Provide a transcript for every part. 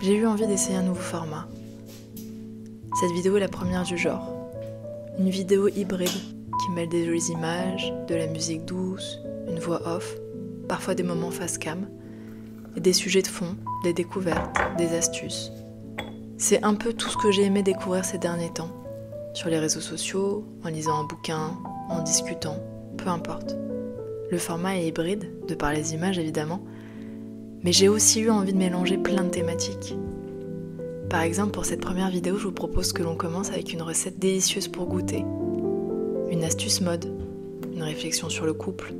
j'ai eu envie d'essayer un nouveau format. Cette vidéo est la première du genre. Une vidéo hybride qui mêle des jolies images, de la musique douce, une voix off, parfois des moments face cam, et des sujets de fond, des découvertes, des astuces. C'est un peu tout ce que j'ai aimé découvrir ces derniers temps, sur les réseaux sociaux, en lisant un bouquin, en discutant, peu importe. Le format est hybride, de par les images évidemment, mais j'ai aussi eu envie de mélanger plein de thématiques. Par exemple, pour cette première vidéo, je vous propose que l'on commence avec une recette délicieuse pour goûter, une astuce mode, une réflexion sur le couple,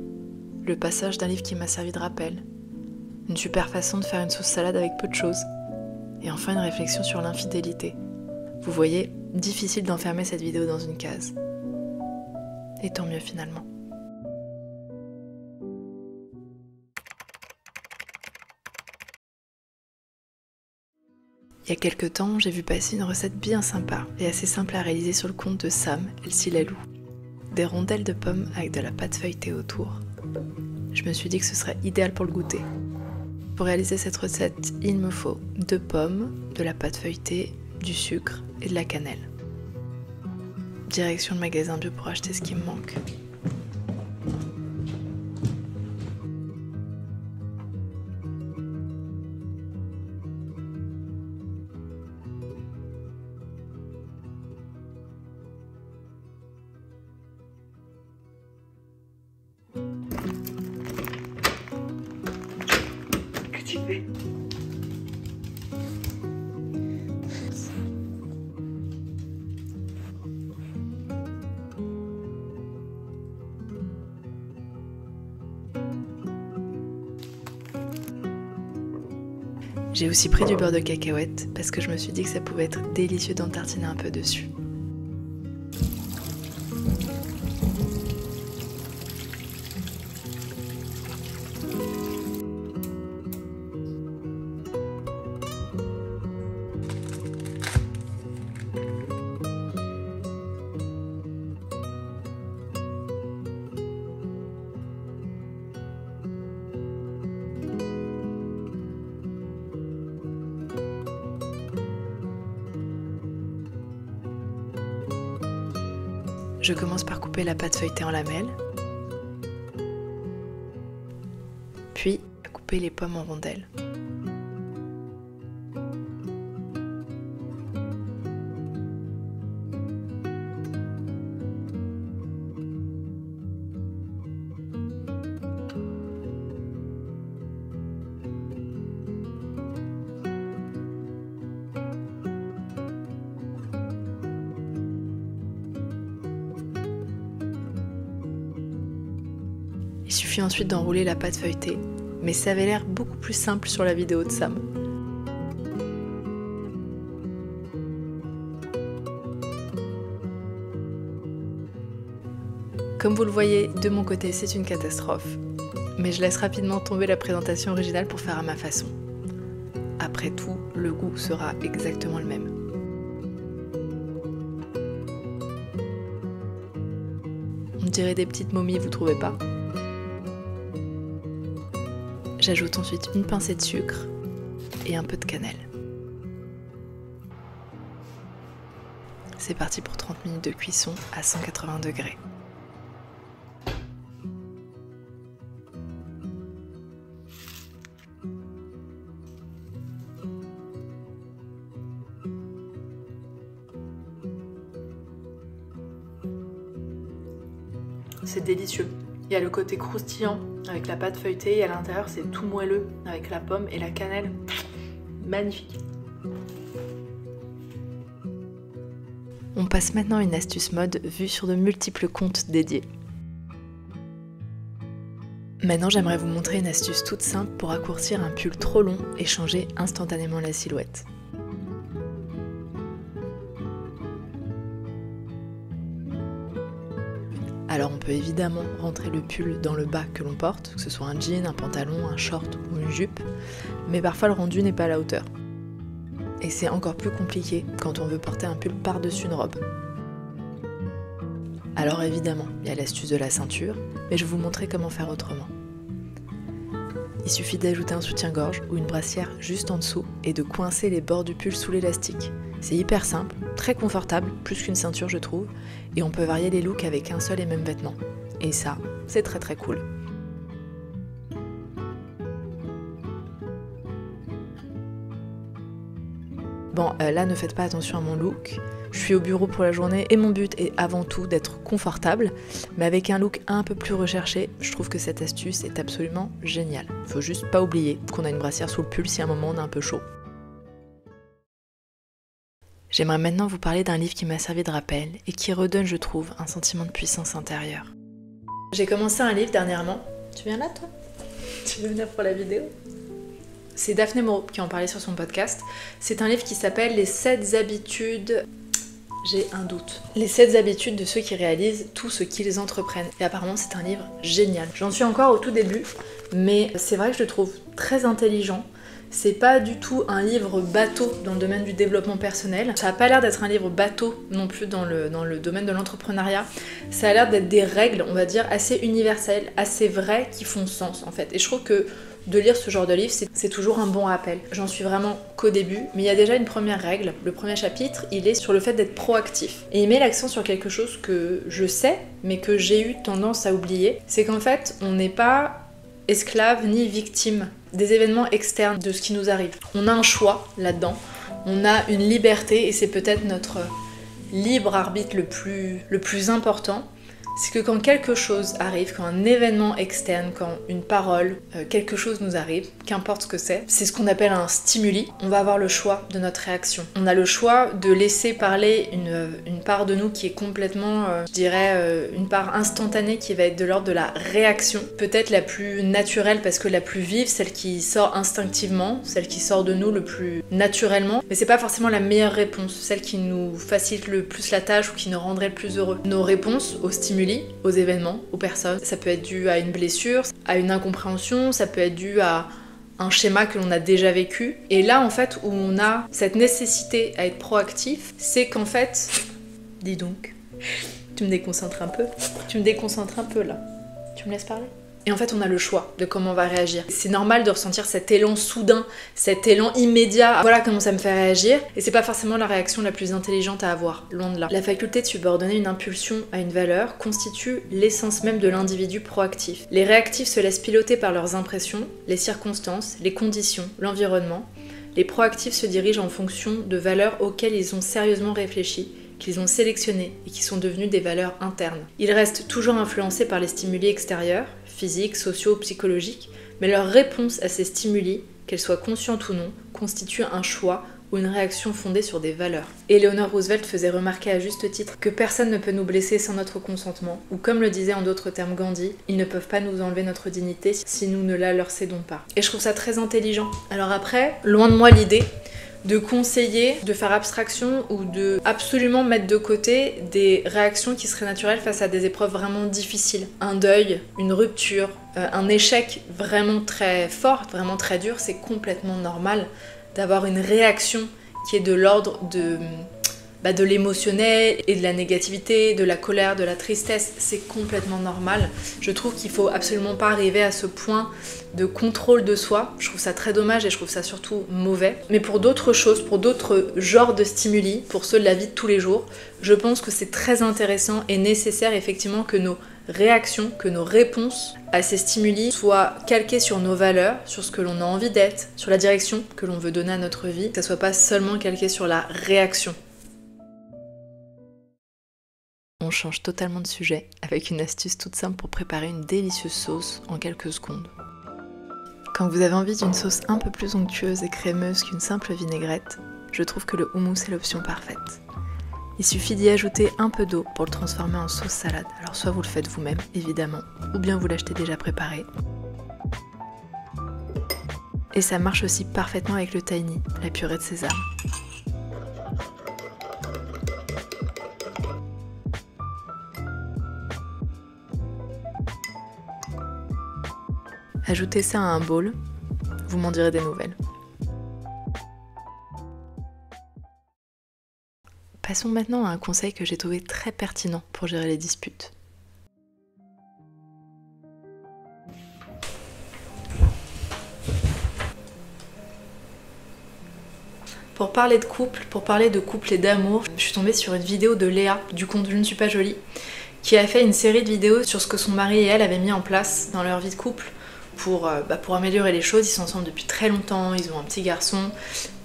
le passage d'un livre qui m'a servi de rappel, une super façon de faire une sauce salade avec peu de choses, et enfin une réflexion sur l'infidélité. Vous voyez, difficile d'enfermer cette vidéo dans une case. Et tant mieux finalement. Il y a quelques temps, j'ai vu passer une recette bien sympa et assez simple à réaliser sur le compte de Sam, Elsie Lalou. Des rondelles de pommes avec de la pâte feuilletée autour. Je me suis dit que ce serait idéal pour le goûter. Pour réaliser cette recette, il me faut 2 pommes, de la pâte feuilletée, du sucre et de la cannelle. Direction le magasin bio pour acheter ce qui me manque. Que tu fais? J'ai aussi pris du beurre de cacahuète parce que je me suis dit que ça pouvait être délicieux d'en tartiner un peu dessus. Je commence par couper la pâte feuilletée en lamelles, puis à couper les pommes en rondelles. Il suffit ensuite d'enrouler la pâte feuilletée, mais ça avait l'air beaucoup plus simple sur la vidéo de Sam. Comme vous le voyez, de mon côté, c'est une catastrophe, mais je laisse rapidement tomber la présentation originale pour faire à ma façon. Après tout, le goût sera exactement le même. On dirait des petites momies, vous trouvez pas ? J'ajoute ensuite une pincée de sucre et un peu de cannelle. C'est parti pour 30 minutes de cuisson à 180 degrés. C'est délicieux. Il y a le côté croustillant avec la pâte feuilletée et à l'intérieur c'est tout moelleux avec la pomme et la cannelle. Magnifique. On passe maintenant à une astuce mode vue sur de multiples comptes dédiés. Maintenant j'aimerais vous montrer une astuce toute simple pour raccourcir un pull trop long et changer instantanément la silhouette. Alors on peut évidemment rentrer le pull dans le bas que l'on porte, que ce soit un jean, un pantalon, un short ou une jupe, mais parfois le rendu n'est pas à la hauteur. Et c'est encore plus compliqué quand on veut porter un pull par-dessus une robe. Alors évidemment, il y a l'astuce de la ceinture, mais je vais vous montrer comment faire autrement. Il suffit d'ajouter un soutien-gorge ou une brassière juste en dessous et de coincer les bords du pull sous l'élastique. C'est hyper simple, très confortable, plus qu'une ceinture je trouve, et on peut varier les looks avec un seul et même vêtement. Et ça, c'est très très cool. Bon, là ne faites pas attention à mon look. Je suis au bureau pour la journée et mon but est avant tout d'être confortable, mais avec un look un peu plus recherché, je trouve que cette astuce est absolument géniale. Faut juste pas oublier qu'on a une brassière sous le pull si à un moment on est un peu chaud. J'aimerais maintenant vous parler d'un livre qui m'a servi de rappel et qui redonne, je trouve, un sentiment de puissance intérieure. J'ai commencé un livre dernièrement. Tu viens là, toi? Tu veux venir pour la vidéo? C'est Daphné Moreau qui en parlait sur son podcast. C'est un livre qui s'appelle Les 7 habitudes... J'ai un doute. Les 7 habitudes de ceux qui réalisent tout ce qu'ils entreprennent. Et apparemment c'est un livre génial. J'en suis encore au tout début, mais c'est vrai que je le trouve très intelligent. C'est pas du tout un livre bateau dans le domaine du développement personnel. Ça a pas l'air d'être un livre bateau non plus dans le domaine de l'entrepreneuriat. Ça a l'air d'être des règles, on va dire, assez universelles, assez vraies, qui font sens en fait. Et je trouve que de lire ce genre de livre, c'est toujours un bon rappel. J'en suis vraiment qu'au début, mais il y a déjà une première règle. Le premier chapitre, il est sur le fait d'être proactif. Et il met l'accent sur quelque chose que je sais, mais que j'ai eu tendance à oublier. C'est qu'en fait, on n'est pas esclave ni victime des événements externes, de ce qui nous arrive. On a un choix là-dedans, on a une liberté, et c'est peut-être notre libre arbitre le plus important. C'est que quand quelque chose arrive, quand un événement externe, quand une parole, quelque chose nous arrive, qu'importe ce que c'est ce qu'on appelle un stimuli, on va avoir le choix de notre réaction. On a le choix de laisser parler une part de nous qui est complètement, je dirais, une part instantanée qui va être de l'ordre de la réaction, peut-être la plus naturelle parce que la plus vive, celle qui sort instinctivement, celle qui sort de nous le plus naturellement, mais c'est pas forcément la meilleure réponse, celle qui nous facilite le plus la tâche ou qui nous rendrait le plus heureux. Nos réponses aux stimuli, aux événements, aux personnes. Ça peut être dû à une blessure, à une incompréhension, ça peut être dû à un schéma que l'on a déjà vécu. Et là, en fait, où on a cette nécessité à être proactif, c'est qu'en fait... Dis donc, tu me déconcentres un peu. Tu me déconcentres un peu, là. Tu me laisses parler ? Et en fait, on a le choix de comment on va réagir. C'est normal de ressentir cet élan soudain, cet élan immédiat. Voilà comment ça me fait réagir. Et c'est pas forcément la réaction la plus intelligente à avoir, loin de là. La faculté de subordonner une impulsion à une valeur constitue l'essence même de l'individu proactif. Les réactifs se laissent piloter par leurs impressions, les circonstances, les conditions, l'environnement. Les proactifs se dirigent en fonction de valeurs auxquelles ils ont sérieusement réfléchi, qu'ils ont sélectionnées et qui sont devenues des valeurs internes. Ils restent toujours influencés par les stimuli extérieurs, physiques, sociaux, psychologiques, mais leur réponse à ces stimuli, qu'elle soit consciente ou non, constitue un choix ou une réaction fondée sur des valeurs. Eleanor Roosevelt faisait remarquer à juste titre que personne ne peut nous blesser sans notre consentement, ou comme le disait en d'autres termes Gandhi, ils ne peuvent pas nous enlever notre dignité si nous ne la leur cédons pas. Et je trouve ça très intelligent. Alors après, loin de moi l'idée de conseiller, de faire abstraction ou de absolument mettre de côté des réactions qui seraient naturelles face à des épreuves vraiment difficiles. Un deuil, une rupture, un échec vraiment très fort, vraiment très dur, c'est complètement normal d'avoir une réaction qui est de l'ordre de l'émotionnel et de la négativité, de la colère, de la tristesse. C'est complètement normal. Je trouve qu'il faut absolument pas arriver à ce point de contrôle de soi. Je trouve ça très dommage et je trouve ça surtout mauvais. Mais pour d'autres choses, pour d'autres genres de stimuli, pour ceux de la vie de tous les jours, je pense que c'est très intéressant et nécessaire effectivement que nos réactions, que nos réponses à ces stimuli soient calquées sur nos valeurs, sur ce que l'on a envie d'être, sur la direction que l'on veut donner à notre vie, que ça soit pas seulement calqué sur la réaction. On change totalement de sujet avec une astuce toute simple pour préparer une délicieuse sauce en quelques secondes. Quand vous avez envie d'une sauce un peu plus onctueuse et crémeuse qu'une simple vinaigrette, je trouve que le houmous est l'option parfaite. Il suffit d'y ajouter un peu d'eau pour le transformer en sauce salade. Alors soit vous le faites vous-même, évidemment, ou bien vous l'achetez déjà préparé. Et ça marche aussi parfaitement avec le tahini, la purée de sésame. Ajoutez ça à un bowl, vous m'en direz des nouvelles. Passons maintenant à un conseil que j'ai trouvé très pertinent pour gérer les disputes. Pour parler de couple et d'amour, je suis tombée sur une vidéo de Léa du compte Je ne suis pas jolie, qui a fait une série de vidéos sur ce que son mari et elle avaient mis en place dans leur vie de couple pour améliorer les choses. Ils sont ensemble depuis très longtemps, ils ont un petit garçon.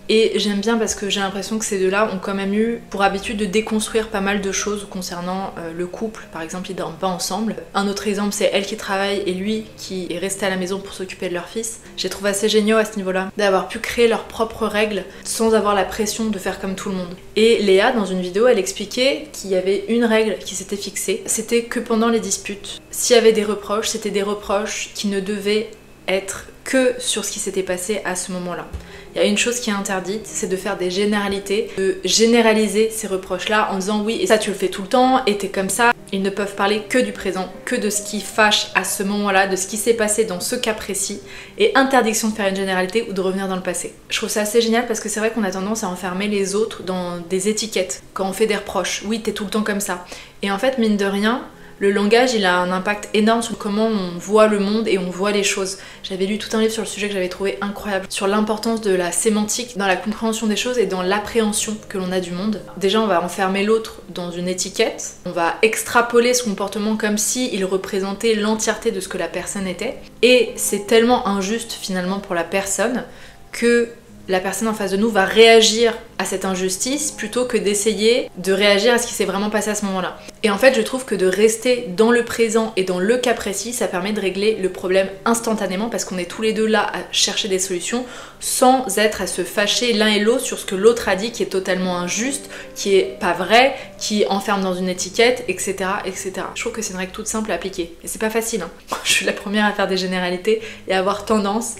Et j'aime bien parce que j'ai l'impression que ces deux-là ont quand même eu pour habitude de déconstruire pas mal de choses concernant le couple. Par exemple, ils dorment pas ensemble. Un autre exemple, c'est elle qui travaille et lui qui est resté à la maison pour s'occuper de leur fils. J'ai trouvé assez génial à ce niveau-là, d'avoir pu créer leurs propres règles sans avoir la pression de faire comme tout le monde. Et Léa, dans une vidéo, elle expliquait qu'il y avait une règle qui s'était fixée. C'était que pendant les disputes, s'il y avait des reproches, c'était des reproches qui ne devaient être que sur ce qui s'était passé à ce moment-là. Il y a une chose qui est interdite, c'est de faire des généralités, de généraliser ces reproches-là en disant oui, et ça tu le fais tout le temps, et t'es comme ça. Ils ne peuvent parler que du présent, que de ce qui fâche à ce moment-là, de ce qui s'est passé dans ce cas précis, et interdiction de faire une généralité ou de revenir dans le passé. Je trouve ça assez génial parce que c'est vrai qu'on a tendance à enfermer les autres dans des étiquettes quand on fait des reproches. Oui, t'es tout le temps comme ça. Et en fait, mine de rien, le langage, il a un impact énorme sur comment on voit le monde et on voit les choses. J'avais lu tout un livre sur le sujet que j'avais trouvé incroyable, sur l'importance de la sémantique dans la compréhension des choses et dans l'appréhension que l'on a du monde. Déjà, on va enfermer l'autre dans une étiquette, on va extrapoler ce comportement comme si il représentait l'entièreté de ce que la personne était. Et c'est tellement injuste finalement pour la personne que la personne en face de nous va réagir à cette injustice plutôt que d'essayer de réagir à ce qui s'est vraiment passé à ce moment-là. Et en fait, je trouve que de rester dans le présent et dans le cas précis, ça permet de régler le problème instantanément parce qu'on est tous les deux là à chercher des solutions sans être à se fâcher l'un et l'autre sur ce que l'autre a dit qui est totalement injuste, qui est pas vrai, qui enferme dans une étiquette, etc., etc. Je trouve que c'est une règle toute simple à appliquer. Et c'est pas facile, hein. Je suis la première à faire des généralités et à avoir tendance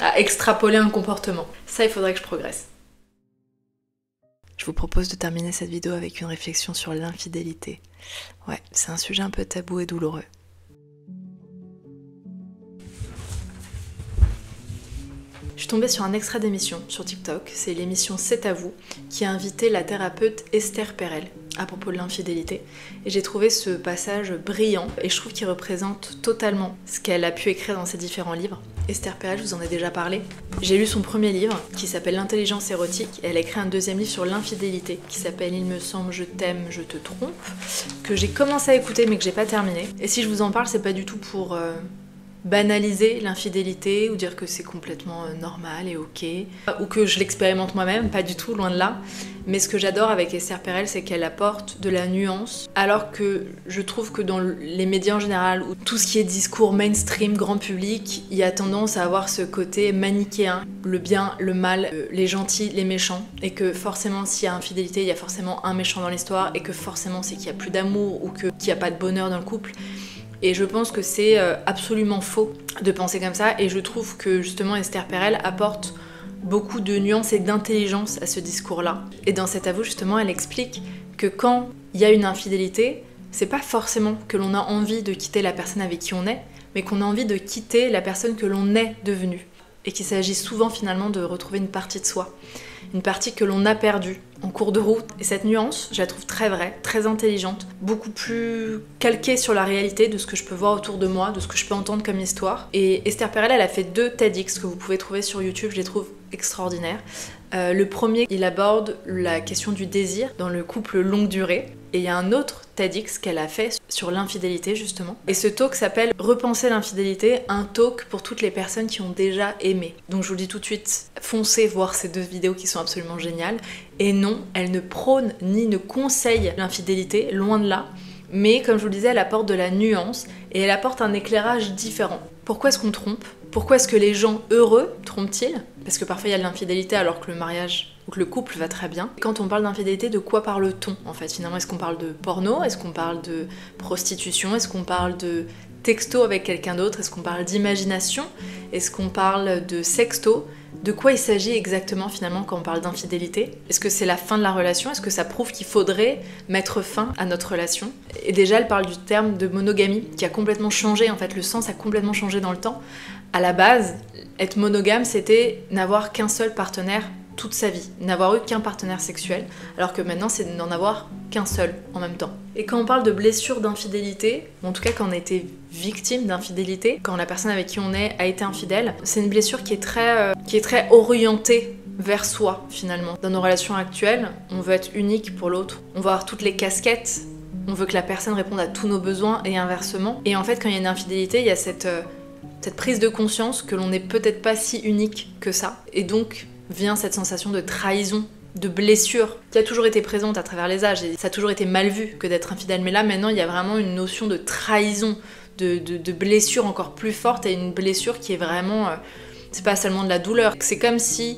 à extrapoler un comportement. Ça, il faudrait que je progresse. Je vous propose de terminer cette vidéo avec une réflexion sur l'infidélité. Ouais, c'est un sujet un peu tabou et douloureux. Je suis tombée sur un extrait d'émission sur TikTok, c'est l'émission C'est à vous, qui a invité la thérapeute Esther Perel à propos de l'infidélité. Et j'ai trouvé ce passage brillant et je trouve qu'il représente totalement ce qu'elle a pu écrire dans ses différents livres. Esther Perel, je vous en ai déjà parlé. J'ai lu son premier livre qui s'appelle L'intelligence érotique et elle a écrit un deuxième livre sur l'infidélité qui s'appelle Il me semble, je t'aime, je te trompe, que j'ai commencé à écouter mais que j'ai pas terminé. Et si je vous en parle, c'est pas du tout pour banaliser l'infidélité ou dire que c'est complètement normal et ok, ou que je l'expérimente moi-même, pas du tout, loin de là. Mais ce que j'adore avec Esther Perel, c'est qu'elle apporte de la nuance, alors que je trouve que dans les médias en général, ou tout ce qui est discours mainstream, grand public, il y a tendance à avoir ce côté manichéen, le bien, le mal, les gentils, les méchants, et que forcément s'il y a infidélité, il y a forcément un méchant dans l'histoire, et que forcément c'est qu'il n'y a plus d'amour, ou qu'il n'y a pas de bonheur dans le couple. Et je pense que c'est absolument faux de penser comme ça, et je trouve que justement Esther Perel apporte beaucoup de nuances et d'intelligence à ce discours-là. Et dans cet avou, justement, elle explique que quand il y a une infidélité, c'est pas forcément que l'on a envie de quitter la personne avec qui on est, mais qu'on a envie de quitter la personne que l'on est devenue. Et qu'il s'agit souvent finalement de retrouver une partie de soi, une partie que l'on a perdue en cours de route. Et cette nuance, je la trouve très vraie, très intelligente, beaucoup plus calquée sur la réalité de ce que je peux voir autour de moi, de ce que je peux entendre comme histoire. Et Esther Perel, elle a fait 2 TEDx que vous pouvez trouver sur YouTube, je les trouve extraordinaires. Le premier, il aborde la question du désir dans le couple longue durée. Et il y a un autre TEDx qu'elle a fait sur l'infidélité justement. Et ce talk s'appelle Repenser l'infidélité, un talk pour toutes les personnes qui ont déjà aimé. Donc je vous le dis tout de suite, foncez voir ces 2 vidéos qui sont absolument géniales. Et non, elle ne prône ni ne conseille l'infidélité, loin de là. Mais comme je vous le disais, elle apporte de la nuance et elle apporte un éclairage différent. Pourquoi est-ce qu'on trompe ? Pourquoi est-ce que les gens heureux trompent-ils ? Parce que parfois il y a de l'infidélité alors que le mariage ou que le couple va très bien. Quand on parle d'infidélité, de quoi parle-t-on en fait ? Finalement, est-ce qu'on parle de porno ? Est-ce qu'on parle de prostitution ? Est-ce qu'on parle de texto avec quelqu'un d'autre ? Est-ce qu'on parle d'imagination ? Est-ce qu'on parle de sexto ? De quoi il s'agit exactement finalement quand on parle d'infidélité ? Est-ce que c'est la fin de la relation ? Est-ce que ça prouve qu'il faudrait mettre fin à notre relation ? Et déjà, elle parle du terme de monogamie qui a complètement changé, en fait, le sens a complètement changé dans le temps. À la base, être monogame, c'était n'avoir qu'un seul partenaire toute sa vie, n'avoir eu qu'un partenaire sexuel, alors que maintenant c'est n'en avoir qu'un seul en même temps. Et quand on parle de blessure d'infidélité, ou en tout cas quand on a été victime d'infidélité, quand la personne avec qui on est a été infidèle, c'est une blessure qui est très orientée vers soi finalement. Dans nos relations actuelles, on veut être unique pour l'autre, on veut avoir toutes les casquettes, on veut que la personne réponde à tous nos besoins et inversement. Et en fait, quand il y a une infidélité, il y a cette prise de conscience que l'on n'est peut-être pas si unique que ça. Et donc vient cette sensation de trahison, de blessure, qui a toujours été présente à travers les âges. Et ça a toujours été mal vu que d'être infidèle. Mais là, maintenant, il y a vraiment une notion de trahison, de blessure encore plus forte, et une blessure qui est vraiment... c'est pas seulement de la douleur, c'est comme si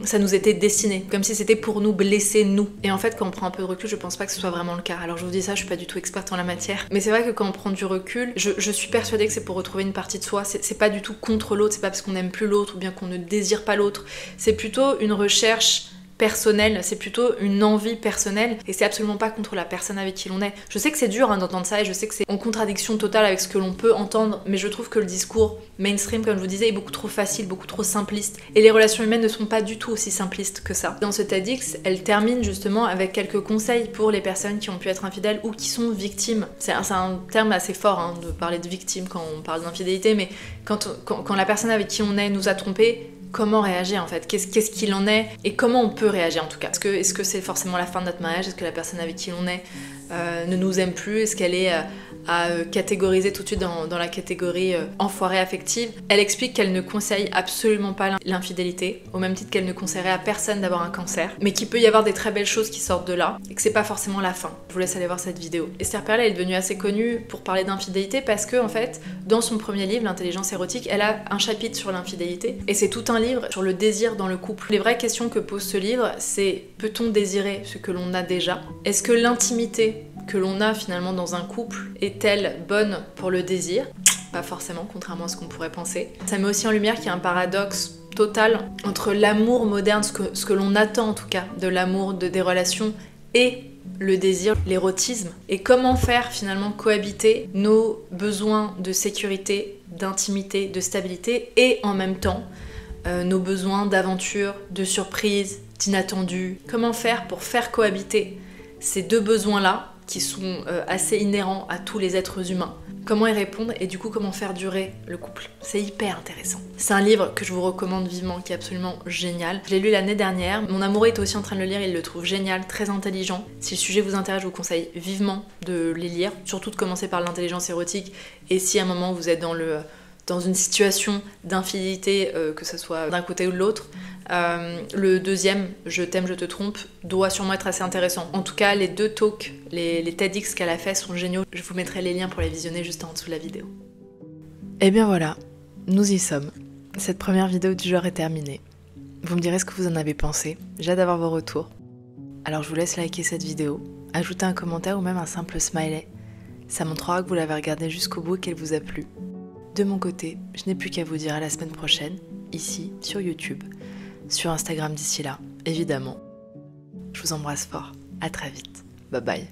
ça nous était destiné, comme si c'était pour nous blesser, nous. Et en fait, quand on prend un peu de recul, je pense pas que ce soit vraiment le cas. Alors je vous dis ça, je suis pas du tout experte en la matière, mais c'est vrai que quand on prend du recul, je suis persuadée que c'est pour retrouver une partie de soi. C'est pas du tout contre l'autre, c'est pas parce qu'on n'aime plus l'autre ou bien qu'on ne désire pas l'autre. C'est plutôt une recherche personnelle, c'est plutôt une envie personnelle, et c'est absolument pas contre la personne avec qui l'on est. Je sais que c'est dur d'entendre ça, et je sais que c'est en contradiction totale avec ce que l'on peut entendre, mais je trouve que le discours mainstream, comme je vous disais, est beaucoup trop facile, beaucoup trop simpliste, et les relations humaines ne sont pas du tout aussi simplistes que ça. Dans ce TEDx, elle termine justement avec quelques conseils pour les personnes qui ont pu être infidèles ou qui sont victimes. C'est un terme assez fort de parler de victime quand on parle d'infidélité, mais quand la personne avec qui on est nous a trompés, comment réagir en fait, qu'est-ce qu'il en est et comment on peut réagir en tout cas. Est-ce que c'est forcément la fin de notre mariage? Est-ce que la personne avec qui l'on est ne nous aime plus? Est-ce qu'elle est à catégoriser tout de suite dans la catégorie enfoirée affective? Elle explique qu'elle ne conseille absolument pas l'infidélité, au même titre qu'elle ne conseillerait à personne d'avoir un cancer, mais qu'il peut y avoir des très belles choses qui sortent de là et que c'est pas forcément la fin. Je vous laisse aller voir cette vidéo. Esther Perel est devenue assez connue pour parler d'infidélité parce que en fait, dans son premier livre, L'intelligence érotique, elle a un chapitre sur l'infidélité et c'est tout un livre sur le désir dans le couple. Les vraies questions que pose ce livre, c'est peut-on désirer ce que l'on a déjà? Est-ce que l'intimité que l'on a finalement dans un couple est-elle bonne pour le désir? Pas forcément, contrairement à ce qu'on pourrait penser. Ça met aussi en lumière qu'il y a un paradoxe total entre l'amour moderne, ce que l'on attend en tout cas de l'amour, des relations, et le désir, l'érotisme, et comment faire finalement cohabiter nos besoins de sécurité, d'intimité, de stabilité, et en même temps nos besoins d'aventure, de surprise, d'inattendu. Comment faire pour faire cohabiter ces deux besoins-là qui sont assez inhérents à tous les êtres humains? Comment y répondre et du coup comment faire durer le couple? C'est hyper intéressant. C'est un livre que je vous recommande vivement, qui est absolument génial. Je l'ai lu l'année dernière, mon amoureux est aussi en train de le lire, il le trouve génial, très intelligent. Si le sujet vous intéresse, je vous conseille vivement de les lire, surtout de commencer par l'intelligence érotique, et si à un moment vous êtes dans une situation d'infidélité, que ce soit d'un côté ou de l'autre, le deuxième, Je t'aime, je te trompe, doit sûrement être assez intéressant. En tout cas, les deux talks, les TEDx qu'elle a fait sont géniaux. Je vous mettrai les liens pour les visionner juste en dessous de la vidéo. Et bien voilà, nous y sommes. Cette première vidéo du genre est terminée. Vous me direz ce que vous en avez pensé. J'ai hâte d'avoir vos retours. Alors je vous laisse liker cette vidéo, ajouter un commentaire ou même un simple smiley. Ça montrera que vous l'avez regardée jusqu'au bout et qu'elle vous a plu. De mon côté, je n'ai plus qu'à vous dire à la semaine prochaine, ici, sur YouTube, sur Instagram d'ici là, évidemment. Je vous embrasse fort, à très vite, bye bye.